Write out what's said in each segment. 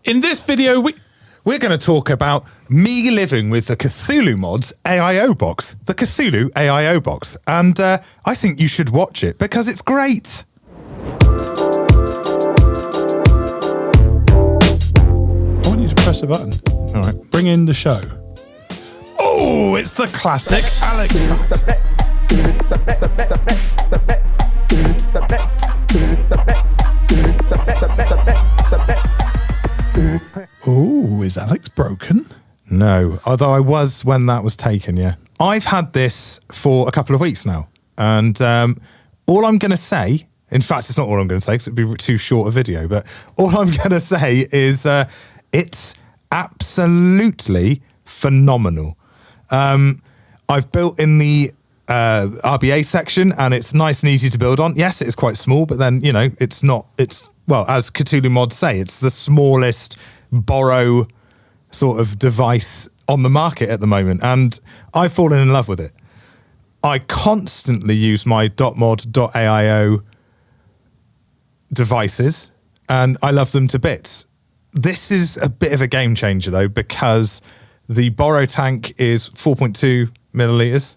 In this video, we're going to talk about me living with the Cthulhu Mods AIO box, the Cthulhu AIO box. And I think you should watch it because it's great. I want you to press a button. All right. Bring in the show. Oh, it's the classic Alex track. Oh, is Alex broken? No, although I was when that was taken, yeah. I've had this for a couple of weeks now. And all I'm going to say, in fact, it's not all I'm going to say because it'd be too short a video, but all I'm going to say is it's absolutely phenomenal. I've built in the RBA section and it's nice and easy to build on. Yes, it's quite small, but then, you know, well, as Cthulhu Mods say, it's the smallest borrow sort of device on the market at the moment. And I've fallen in love with it. I constantly use my .mod.aio devices and I love them to bits. This is a bit of a game changer though, because the borrow tank is 4.2 milliliters.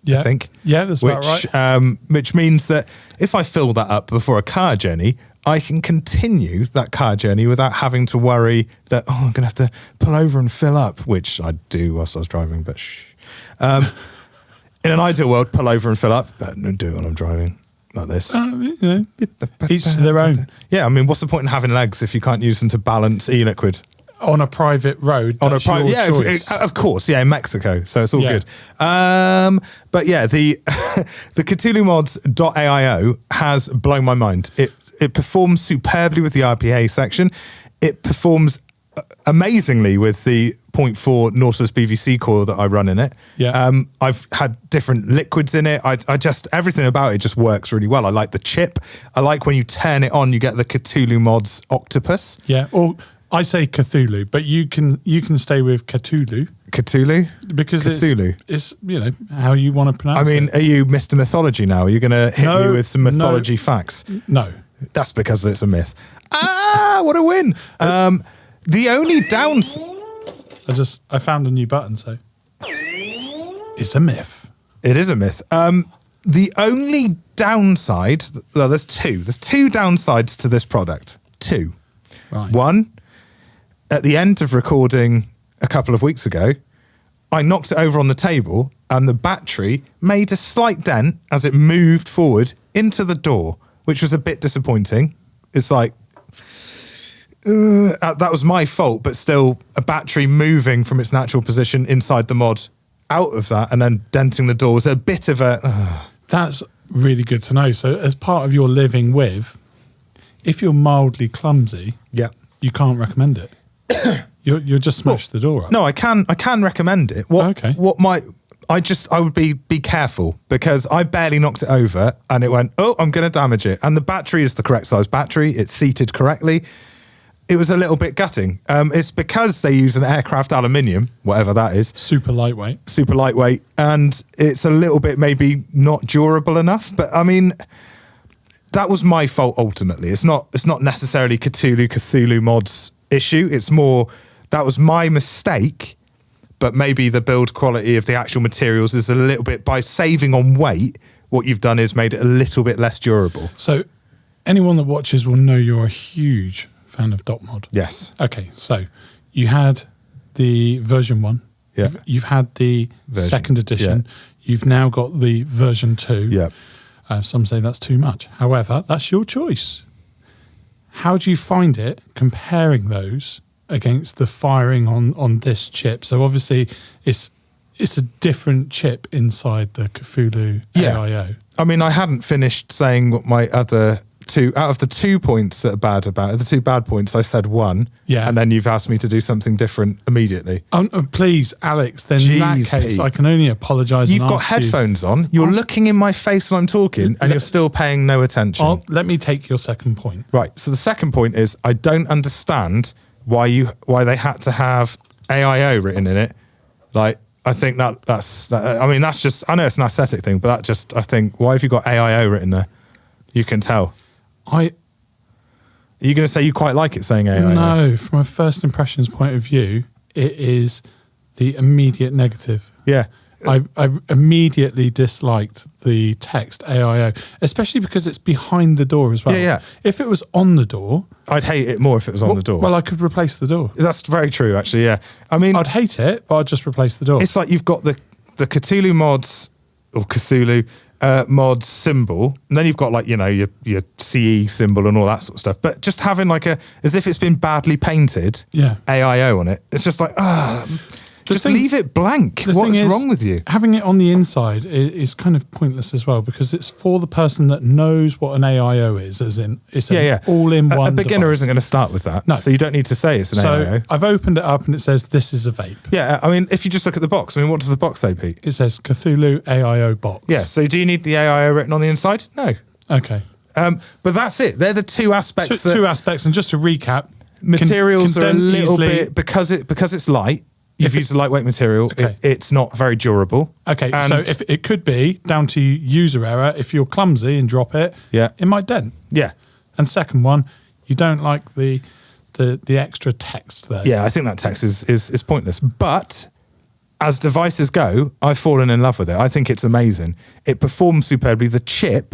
Yeah. I think. Yeah, that's about right. Which means that if I fill that up before a car journey, I can continue that car journey without having to worry that, I'm going to have to pull over and fill up, which I do whilst I was driving, but shh. In an ideal world, pull over and fill up, but don't do it when I'm driving like this. You know, each to their own. Yeah, I mean, what's the point in having legs if you can't use them to balance e-liquid? On a private road, on a private, yeah, choice. Of course, yeah, in Mexico, so it's all good. But yeah, the Cthulhu Mods.aio has blown my mind. It performs superbly with the RPA section. It performs amazingly with the 0.4 Nautilus BVC coil that I run in it. Yeah. I've had different liquids in it. I just, everything about it just works really well. I like the chip. I like when you turn it on, you get the Cthulhu Mods Octopus. Yeah. Or I say Cthulhu, but you can stay with Cthulhu. Cthulhu? Because Cthulhu. It's you know, how you want to pronounce it. I mean, are you Mr. Mythology now? Are you going to hit me with some mythology facts? No. That's because it's a myth. What a win. The only I found a new button, so it's a myth. It is a myth. The only downside, well, there's two. There's two downsides to this product. Two. Right. One, at the end of recording a couple of weeks ago, I knocked it over on the table and the battery made a slight dent as it moved forward into the door, which was a bit disappointing. It's like, that was my fault, but still a battery moving from its natural position inside the mod out of that and then denting the door was a bit of a... That's really good to know. So as part of your living with, if you're mildly clumsy, yeah, you can't recommend it. You'll just smash the door up. No, I can recommend it. Okay. I would be careful because I barely knocked it over and it went, I'm going to damage it. And the battery is the correct size battery. It's seated correctly. It was a little bit gutting. It's because they use an aircraft aluminium, whatever that is. Super lightweight. And it's a little bit maybe not durable enough. But I mean, that was my fault ultimately. It's not necessarily Cthulhu Mods issue. It's more, that was my mistake, but maybe the build quality of the actual materials is a little bit, by saving on weight, what you've done is made it a little bit less durable. So anyone that watches will know you're a huge fan of .mod. Yes. Okay, so you had the version 1. Yeah. You've had the second edition. Yeah. You've now got the version 2. Yeah. Some say that's too much. However, that's your choice. How do you find it comparing those against the firing on this chip? So obviously it's a different chip inside the Cthulhu AIO. I mean, I hadn't finished saying what my other two, out of the 2 points that are bad about it, the 2 bad points, I said one. Yeah. And then you've asked me to do something different immediately. Please, Alex, then in that case, Pete, I can only apologise. You've got headphones on. You're looking in my face when I'm talking and you're still paying no attention. Let me take your second point. Right. So the second point is I don't understand why they had to have AIO written in it. Like, I think that's just, I know it's an aesthetic thing, but I think, why have you got AIO written there? You can tell. Are you going to say you quite like it saying AIO? No, from a first impressions point of view, it is the immediate negative. Yeah. I immediately disliked the text AIO, especially because it's behind the door as well. Yeah. If it was on the door, I'd hate it more if it was on the door. Well, I could replace the door. That's very true, actually, yeah. I mean, I'd hate it, but I'd just replace the door. it's like you've got the Cthulhu mods, or Cthulhu mods symbol, and then you've got like, your CE symbol and all that sort of stuff. But just having like as if it's been badly painted, AIO on it, it's just like, just leave it blank. What's wrong with you? Having it on the inside is kind of pointless as well, because it's for the person that knows what an AIO is, as in it's all-in-one. A beginner device. isn't going to start with that, No. so you don't need to say it's an AIO. I've opened it up and it says this is a vape. Yeah, I mean, if you just look at the box, what does the box say, Pete? It says Cthulhu AIO box. Yeah, so do you need the AIO written on the inside? No. Okay. But that's it. They're the two aspects. Two aspects, and just to recap, materials are a little easily, bit because it's light. You've used a lightweight material. Okay. It's not very durable. Okay, And so if it could be down to user error. If you're clumsy and drop it, it might dent. Yeah. And second one, you don't like the extra text there. Yeah, I think that text is pointless. But as devices go, I've fallen in love with it. I think it's amazing. It performs superbly. The chip,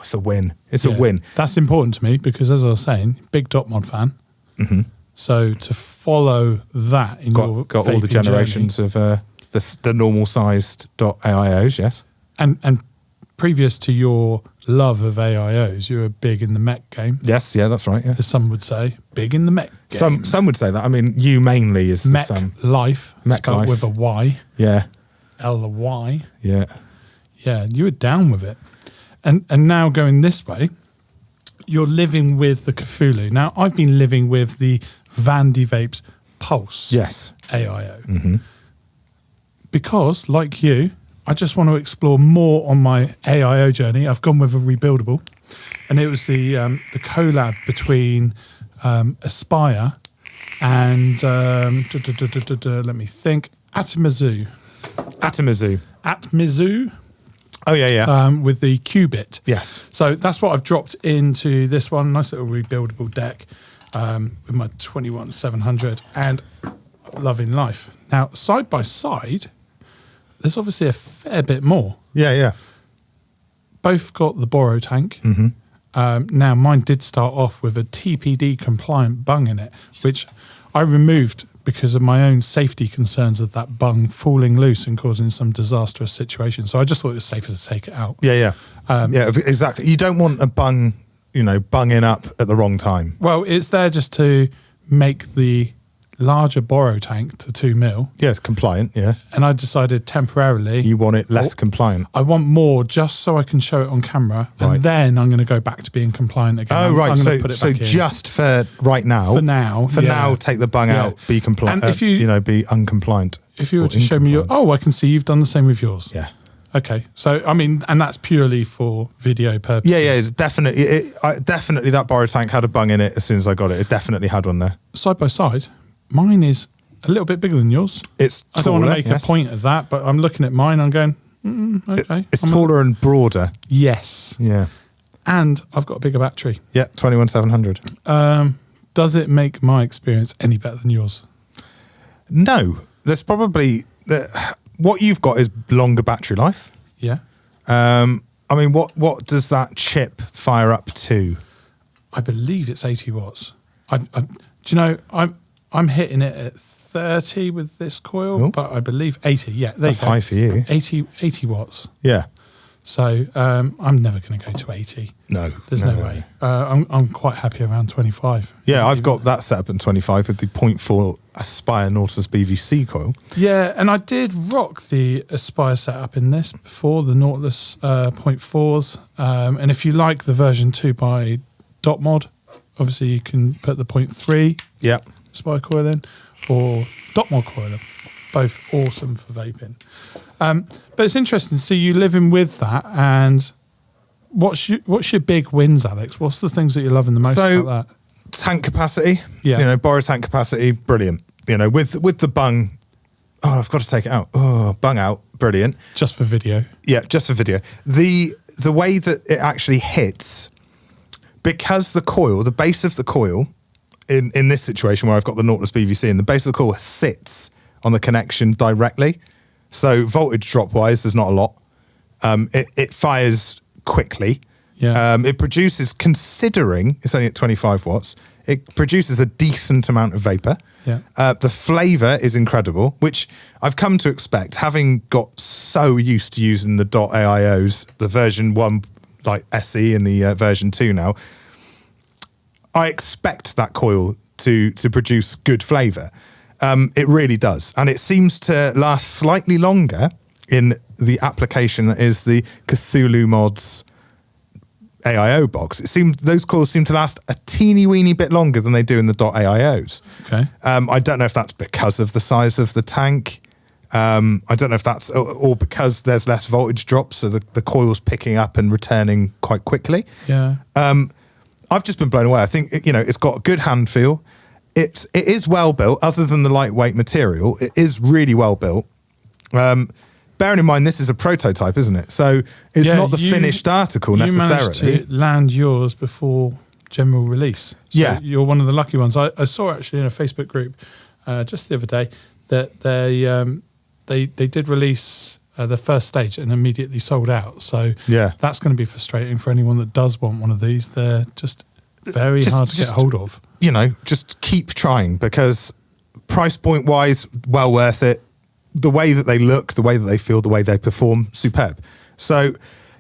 it's a win. It's a win. That's important to me because, as I was saying, big DotMod fan. Mm-hmm. So to follow that in your got all the generations journey, of the normal sized AIOs, yes. And previous to your love of AIOs, you were big in the mech game. Yes, yeah, that's right. Yeah. As some would say, big in the mech game. Some would say that. I mean, you mainly is mech the sum. life, Mech spelled life. with a Y. Yeah. L-Y. Yeah. Yeah, you were down with it. And now going this way, you're living with the Cthulhu. Now, I've been living with the Vandy Vapes Pulse AIO. Mm-hmm. Because, like you, I just want to explore more on my AIO journey. I've gone with a rebuildable. And it was the collab between Aspire and, let me think, Atmizu. Oh, yeah. With the Qubit. Yes. So that's what I've dropped into this one. Nice little rebuildable deck with my 21700 and loving life. Now, side by side, there's obviously a fair bit more. Yeah. Both got the borrow tank. Mm-hmm. Now, mine did start off with a TPD compliant bung in it, which I removed because of my own safety concerns of that bung falling loose and causing some disastrous situation. So I just thought it was safer to take it out. Yeah. Yeah, exactly. You don't want a bung, bunging up at the wrong time. Well, it's there just to make the larger borrow tank to 2 mil. Yeah, it's compliant, yeah. And I decided temporarily... You want it less compliant. I want more just so I can show it on camera. Right. And then I'm going to go back to being compliant again. Oh, right. I'm going to put it so back in. just for right now... For now, take the bung out, be compliant, and if you, be uncompliant. If you were to show me your... Oh, I can see you've done the same with yours. Yeah. Okay. So, I mean, and that's purely for video purposes. Yeah, definitely. Definitely that borrow tank had a bung in it as soon as I got it. It definitely had one there. Side by side, mine is a little bit bigger than yours. It's taller, I don't want to make a point of that, but I'm looking at mine, I'm going, okay. It's taller and broader. Yes. Yeah. And I've got a bigger battery. Yeah, 21700. Does it make my experience any better than yours? No. There's probably... what you've got is longer battery life. Yeah. I mean, what does that chip fire up to? I believe it's 80 watts. Do you know, I'm hitting it at 30 with this coil, but I believe 80. Yeah, that's high for you. 80 watts. Yeah. So I'm never going to go to 80. No. There's no way. I'm quite happy around 25. Yeah, I've got that set up at 25 with the 0.4 Aspire Nautilus BVC coil. Yeah, and I did rock the Aspire setup in this before, the Nautilus 0.4s. And if you like the version 2 by DotMod, obviously you can put the 0.3 Aspire coil in or DotMod coil in. Both awesome for vaping. But it's interesting to see you living with that. And what's your big wins, Alex? What's the things that you're loving the most about that? Tank capacity, yeah. Borrow tank capacity, brilliant. With the bung, I've got to take it out. Oh, bung out, brilliant. Just for video. Yeah, just for video. The way that it actually hits, because the base of the coil, in this situation where I've got the Nautilus BVC, and the base of the coil sits on the connection directly. So voltage drop wise, there's not a lot. It fires quickly. Yeah. It produces, considering it's only at 25 watts, it produces a decent amount of vapor. Yeah. The flavor is incredible, which I've come to expect, having got so used to using the DOTAIOs, the version 1 like SE and the version 2 now. I expect that coil to produce good flavor. It really does. And it seems to last slightly longer in the application that is the Cthulhu Mods AIO box. Those coils seem to last a teeny weeny bit longer than they do in the .AIOs. Okay. I don't know if that's because of the size of the tank. I don't know if that's or because there's less voltage drop, so the coil's picking up and returning quite quickly. Yeah. I've just been blown away. I think, it's got a good hand feel. It is well built, other than the lightweight material. It is really well built. Bearing in mind, this is a prototype, isn't it? So it's not the finished article necessarily. You managed to land yours before general release. So you're one of the lucky ones. I saw actually in a Facebook group just the other day that they did release the first stage and immediately sold out. So that's going to be frustrating for anyone that does want one of these. They're just very hard to get hold of. Just keep trying, because price point wise, well worth it. The way that they look, the way that they feel, the way they perform, superb. So,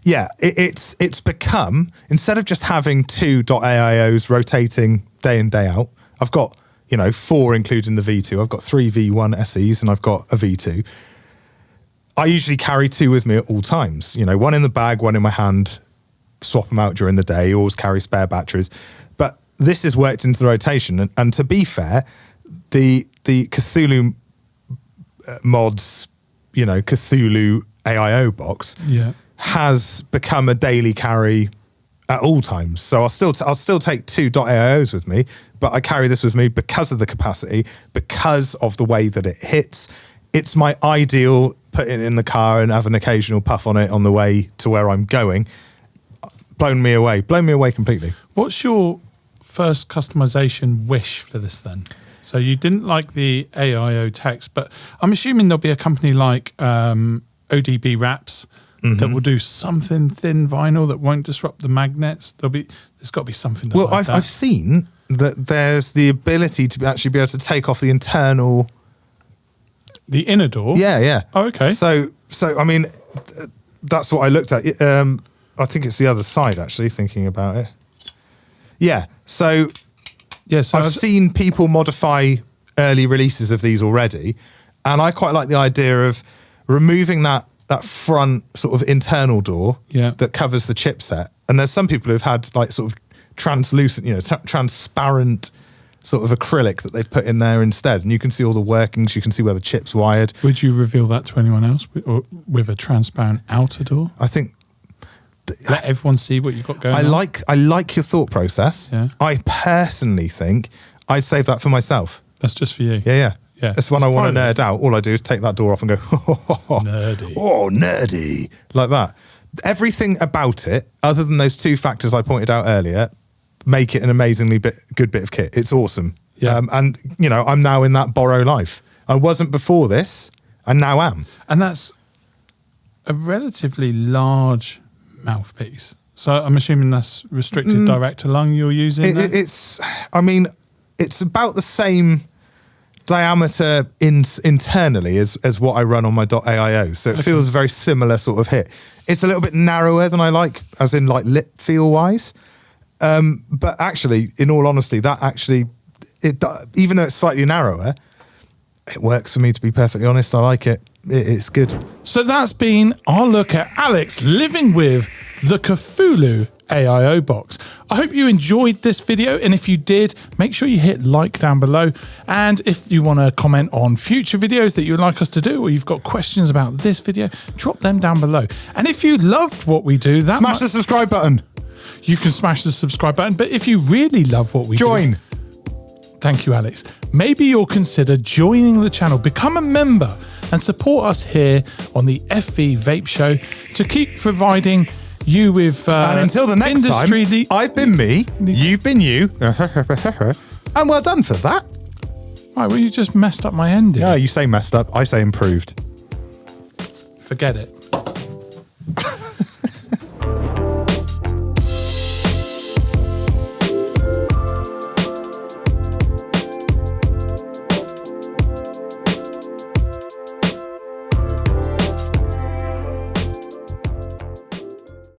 it's become, instead of just having two .AIOs rotating day in, day out, I've got, 4 including the V2. I've got 3 V1 SEs and I've got a V2. I usually carry 2 with me at all times. 1 in the bag, 1 in my hand, swap them out during the day, always carry spare batteries. But this has worked into the rotation. And to be fair, the Cthulhu Mods, Cthulhu AIO box has become a daily carry at all times. So I'll still take 2 .AIOs with me, but I carry this with me because of the capacity, because of the way that it hits. It's my ideal, put it in the car and have an occasional puff on it on the way to where I'm going. Blown me away completely. What's your First customization wish for this then? So you didn't like the AIO text, but I'm assuming there'll be a company like ODB Wraps that will do something thin vinyl that won't disrupt the magnets. There's got to be something. I've seen that there's the ability to actually be able to take off the internal, the inner door. Yeah. Oh, okay. So I mean, that's what I looked at. I think it's the other side actually. Thinking about it. Yeah. So I've seen people modify early releases of these already, and I quite like the idea of removing that front sort of internal door that covers the chipset. And there's some people who've had like sort of translucent, transparent sort of acrylic that they've put in there instead, and you can see all the workings. You can see where the chip's wired. Would you reveal that to anyone else with a transparent outer door? I think. Let everyone see what you've got going on. I like your thought process. Yeah. I personally think I'd save that for myself. That's just for you. Yeah. That's when I want to nerd out. All I do is take that door off and go, nerdy. Oh, nerdy. Like that. Everything about it, other than those 2 factors I pointed out earlier, make it an amazingly good bit of kit. It's awesome. Yeah. And, I'm now in that borrow life. I wasn't before this, and now am. And that's a relatively large mouthpiece. So I'm assuming that's restricted direct to lung you're using. It's about the same diameter internally as what I run on my .AIO. So it feels a very similar sort of hit. It's a little bit narrower than I like, as in like lip feel wise. But actually, in all honesty, even though it's slightly narrower, it works for me, to be perfectly honest. I like it. It's good. So that's been our look at Alex living with the Cthulhu AIO box. I hope you enjoyed this video, and if you did, make sure you hit like down below. And if you want to comment on future videos that you would like us to do, or you've got questions about this video, drop them down below. And if you loved what we do, smash the subscribe button. You can smash the subscribe button, but if you really love what we do, thank you, Alex. Maybe you'll consider joining the channel, become a member, and support us here on the FV Vape Show to keep providing You with And until the next time, I've been me, you've been you, and well done for that. Right, well, you just messed up my ending. Yeah, you say messed up, I say improved. Forget it.